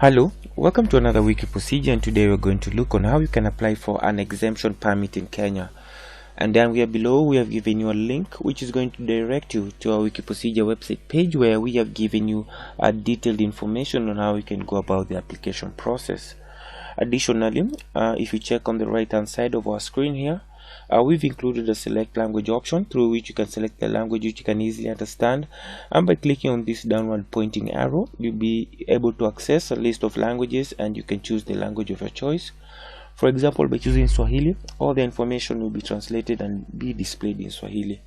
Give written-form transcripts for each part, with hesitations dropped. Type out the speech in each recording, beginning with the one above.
Hello, welcome to another wiki procedure, and today we're going to look on how you can apply for an exemption permit in Kenya. And then below we have given you a link which is going to direct you to our wiki procedure website page, where we have given you detailed information on how you can go about the application process. Additionally, if you check on the right hand side of our screen here, we've included a select language option through which you can select the language which you can easily understand, and by clicking on this downward pointing arrow you'll be able to access a list of languages, and you can choose the language of your choice. For example, by choosing Swahili, all the information will be translated and be displayed in Swahili.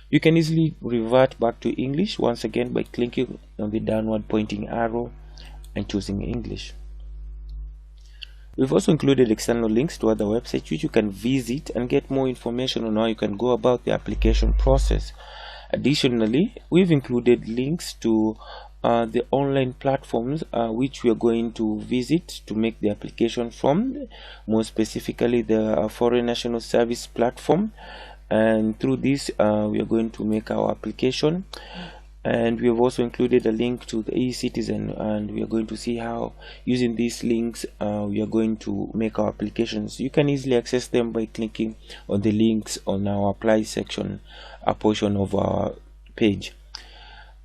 You can easily revert back to English once again by clicking on the downward pointing arrow and choosing English. We've also included external links to other websites which you can visit and get more information on how you can go about the application process. Additionally, we've included links to the online platforms which we are going to visit to make the application from, more specifically the Foreign National Service platform, and through this we are going to make our application. And we have also included a link to the e-citizen, and we are going to see how using these links we are going to make our applications. You can easily access them by clicking on the links on our apply section, a portion of our page.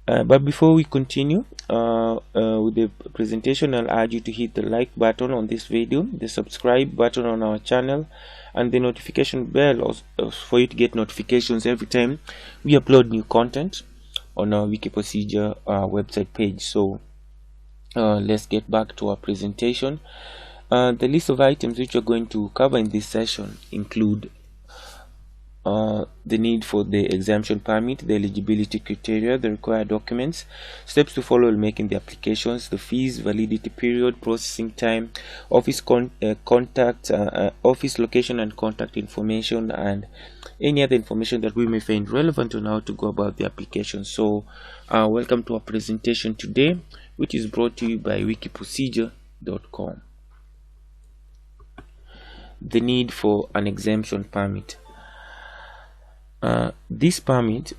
But before we continue with the presentation, I'll urge you to hit the like button on this video, the subscribe button on our channel, and the notification bell for you to get notifications every time we upload new content on our wiki procedure website page. So let's get back to our presentation. The list of items which we're going to cover in this session include the need for the exemption permit, the eligibility criteria, the required documents, steps to follow in making the applications, the fees, validity period, processing time, office office location and contact information, and any other information that we may find relevant on how to go about the application. So welcome to our presentation today, which is brought to you by wikiprocedure.com. The need for an exemption permit. This permit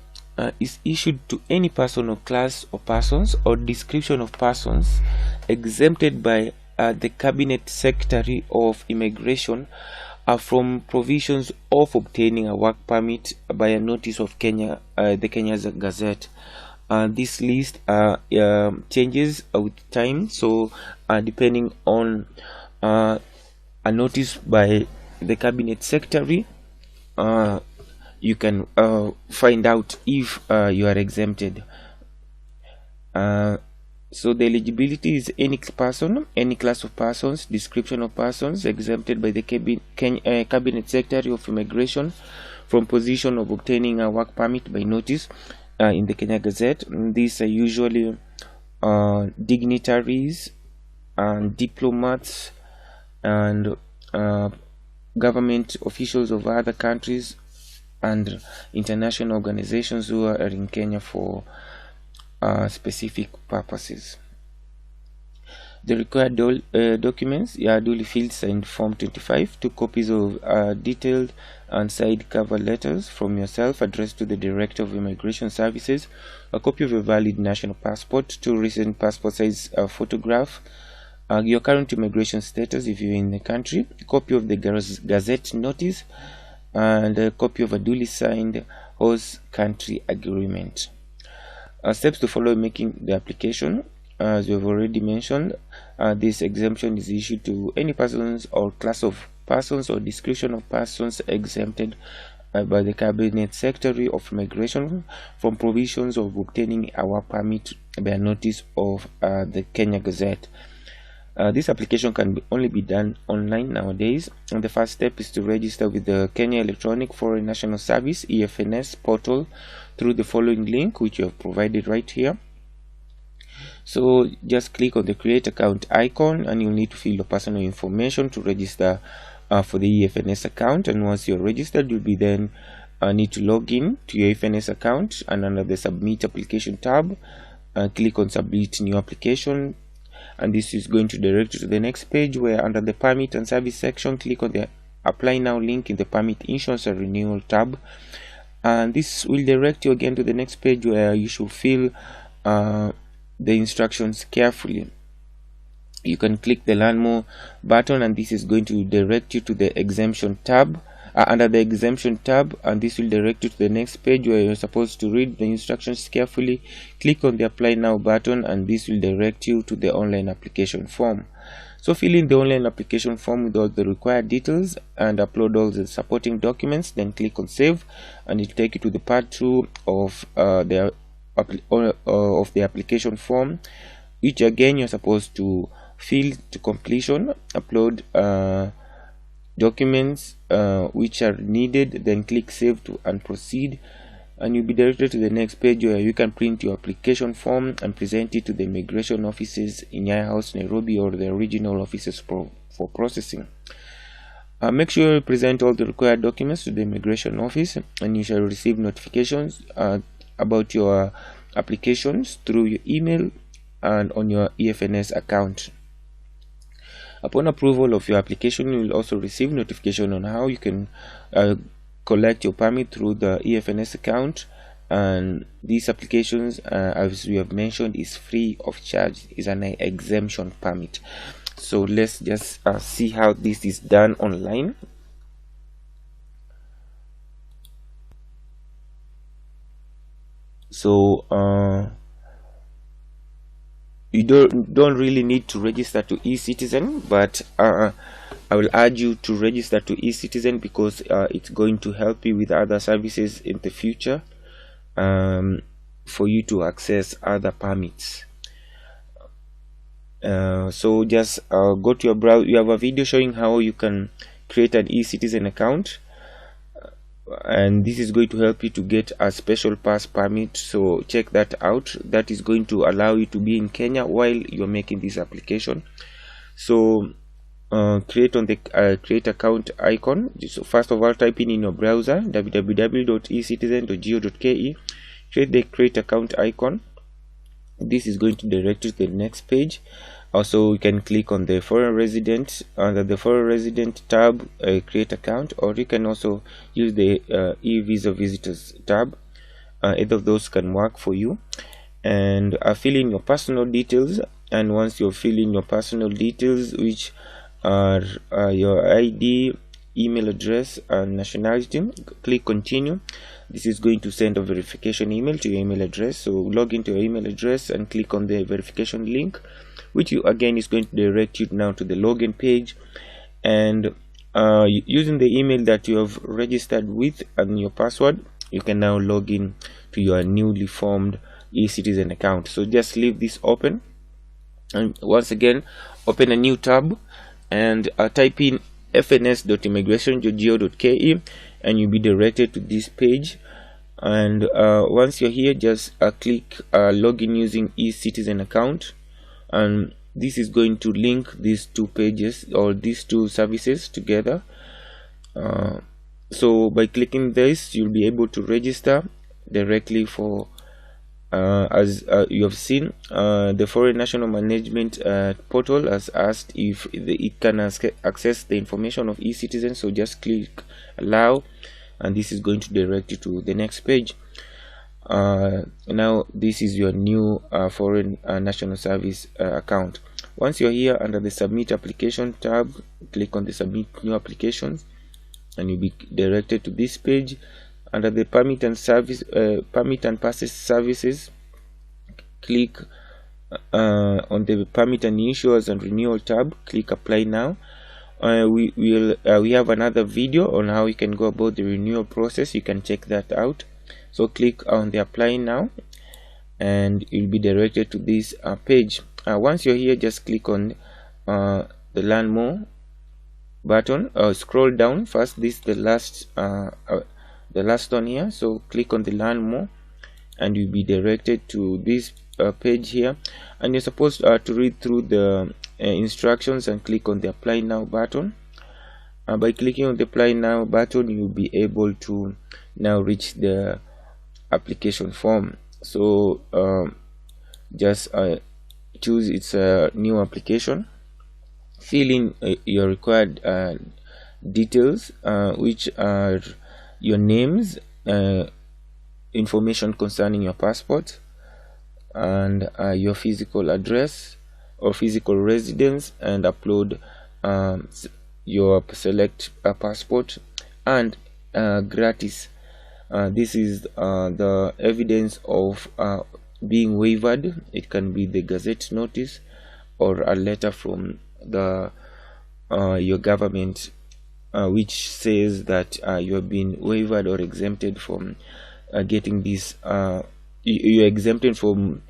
is issued to any person or class of persons or description of persons exempted by the Cabinet Secretary of Immigration from provisions of obtaining a work permit by a notice of the Kenya's Gazette. This list changes with time, so depending on a notice by the Cabinet Secretary, you can find out if you are exempted. So the eligibility is any person, any class of persons, description of persons exempted by the Cabinet Secretary of Immigration from position of obtaining a work permit by notice in the Kenya Gazette. These are usually dignitaries and diplomats and government officials of other countries and international organizations who are in Kenya for specific purposes. The required documents are duly filled signed Form 25, 2 copies of detailed and signed cover letters from yourself addressed to the Director of Immigration Services, a copy of a valid national passport, 2 recent passport size photograph, your current immigration status if you're in the country, a copy of the Gazette notice, and a copy of a duly signed host country agreement. Steps to follow making the application. As we have already mentioned, this exemption is issued to any persons or class of persons or description of persons exempted by the Cabinet Secretary of Immigration from provisions of obtaining a work permit by a notice of the Kenya Gazette. This application can only be done online nowadays, and the first step is to register with the Kenya Electronic Foreign National Service (EFNS) portal through the following link which you have provided right here. So just click on the create account icon, and you'll need to fill your personal information to register for the EFNS account. And once you're registered, you'll be then need to log in to your EFNS account, and under the submit application tab, click on submit new application. And this is going to direct you to the next page, where under the permit and service section, click on the apply now link in the permit insurance and renewal tab, and this will direct you again to the next page, where you should fill the instructions carefully. you can click the Learn More button, and this is going to direct you to the Exemption tab. Under the Exemption tab, and this will direct you to the next page where you're supposed to read the instructions carefully. Click on the Apply Now button, and this will direct you to the online application form. So fill in the online application form with all the required details and upload all the supporting documents, then click on Save, and it will take you to the part 2 of the application form, which again you're supposed to fill to completion, upload documents which are needed, then click Save and proceed, and you'll be directed to the next page where you can print your application form and present it to the immigration offices in Yaya House, Nairobi, or the regional offices for processing. Make sure you present all the required documents to the immigration office, and you shall receive notifications about your applications through your email and on your EFNS account. Upon approval of your application, you will also receive notification on how you can collect your permit through the EFNS account, and these applications, as we have mentioned, is free of charge, is an exemption permit. So let's just see how this is done online. So you don't really need to register to eCitizen, but I will urge you to register to eCitizen because it's going to help you with other services in the future, for you to access other permits. So just go to your browser. You have a video showing how you can create an eCitizen account, and this is going to help you to get a special pass permit, so check that out. That is going to allow you to be in Kenya while you're making this application. So create on the create account icon. So first of all, type in your browser www.ecitizen.go.ke, create the create account icon. This is going to direct you to the next page. Also, you can click on the foreign resident under the foreign resident tab, create account, or you can also use the e-visa visitors tab. Either of those can work for you. And fill in your personal details, and once you fill in your personal details, which are your ID, email address, and nationality, click continue. This is going to send a verification email to your email address, so log into your email address and click on the verification link, which you again is going to direct you now to the login page. And using the email that you have registered with and your password, you can now log in to your newly formed eCitizen account. So just leave this open, and once again open a new tab and type in fns.immigration.go.ke, and you'll be directed to this page. And once you're here, just click login using eCitizen account, and this is going to link these two pages or these two services together. So by clicking this, you'll be able to register directly for as you have seen, the Foreign National Management portal has asked if it can access the information of eCitizen, so just click allow, and this is going to direct you to the next page. Now this is your new Foreign National Service account. Once you're here under the Submit Application tab, click on the Submit New Applications, and you'll be directed to this page. Under the Permit and Passes Services, click on the Permit and Issuers and Renewal tab, click Apply Now. We have another video on how you can go about the renewal process. You can check that out. So click on the Apply Now, and you'll be directed to this page. Once you're here, just click on the Learn More button. Scroll down first. This is the last one here, so click on the Learn More, and you'll be directed to this page here, and you're supposed to read through the instructions and click on the Apply Now button. By clicking on the Apply Now button, you'll be able to now reach the application form. So just choose its new application, fill in your required details, which are your names, information concerning your passport, and your physical address, or physical residence and upload your select passport, and gratis. This is the evidence of being waived. It can be the gazette notice or a letter from the your government which says that you have been waived or exempted from getting this. You're exempted from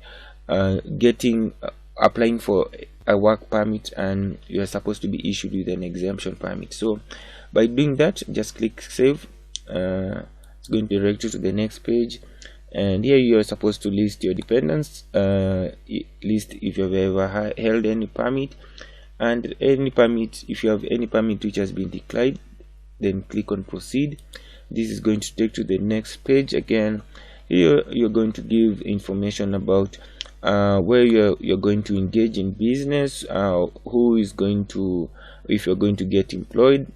applying for a work permit, and you are supposed to be issued with an exemption permit. So by doing that, just click save. It's going to direct you to the next page, and here you are supposed to list your dependents, list if you have ever held any permit, and any permit. If you have any permit which has been declined, then click on proceed. This is going to take you to the next page. Again, here you're going to give information about where you're going to engage in business, who is going to, if you're going to get employed,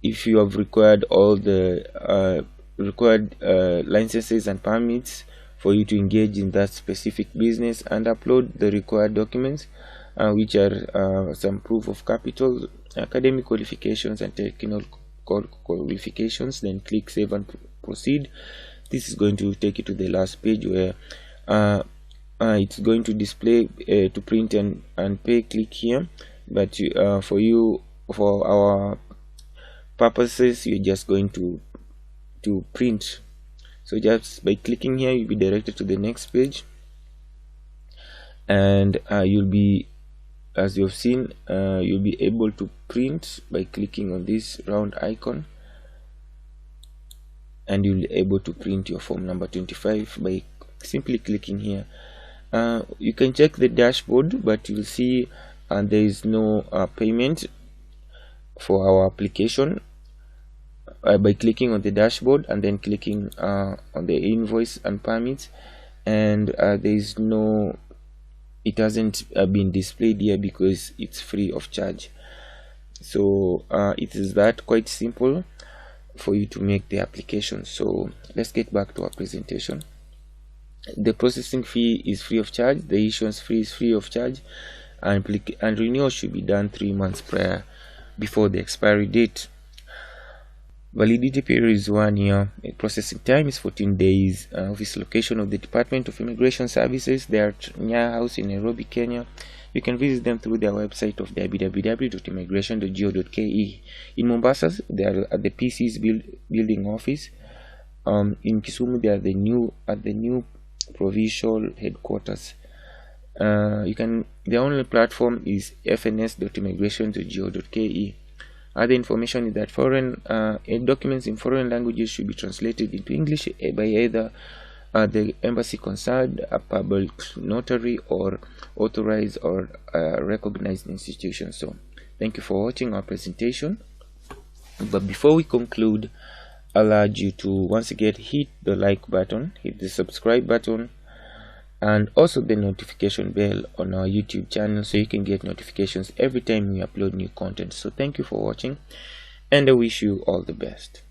if you have required all the required licenses and permits for you to engage in that specific business, and upload the required documents, which are some proof of capital, academic qualifications, and technical qualifications. Then click save and proceed. This is going to take you to the last page where it's going to display to print and pay. Click here, but for our purposes, you're just going to print. So just by clicking here, you'll be directed to the next page, and you'll be, as you've seen, you'll be able to print by clicking on this round icon, and you'll be able to print your form number 25 by simply clicking here. You can check the dashboard, but you'll see there is no payment for our application by clicking on the dashboard and then clicking on the invoice and permits, and there is no, it hasn't been displayed here because it's free of charge. So it is that quite simple for you to make the application. So let's get back to our presentation. The processing fee is free of charge, the issuance fee is free of charge, and renewal should be done 3 months prior before the expiry date. Validity period is 1 year. Processing time is 14 days. Office location of the Department of Immigration Services, they are at Nya House in Nairobi, Kenya. You can visit them through their website of www.immigration.go.ke. In Mombasa, they are at the PC's building office. In Kisumu, they are at the new provincial headquarters. The only platform is fns.immigration.go.ke. Other information is that foreign documents in foreign languages should be translated into English by either the embassy concerned, a public notary, or authorized or recognized institution. So thank you for watching our presentation. But before we conclude, I'll urge you to once again hit the like button, hit the subscribe button, and also the notification bell on our YouTube channel so you can get notifications every time we upload new content. So thank you for watching, and I wish you all the best.